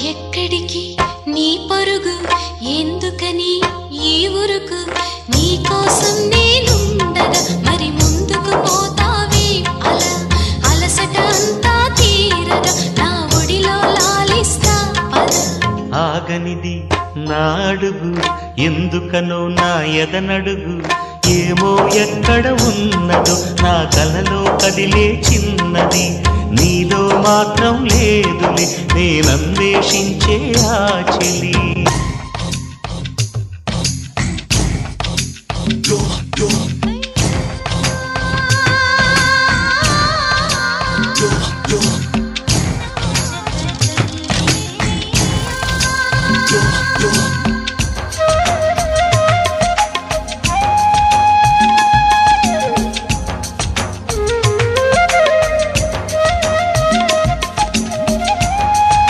ఎక్కడికి నీ పరుగు ఎందుకని ఈ ఉరుకు నీ కోసం నేనుండగా మరి ముందుకు పోతావే అలా అలసట అంతా తీరగా నా ఒడిలో లాలిస్తా పద ఆగనిది నా అడుగు ఎందుకనో నా ఎదనడుగు ఏమో ఎక్కడ ఉన్నదో నా కలలో కదిలే చిన్నది నీలో మాత్రం లేదులే నేనన్వేషించే ఆ చెలి do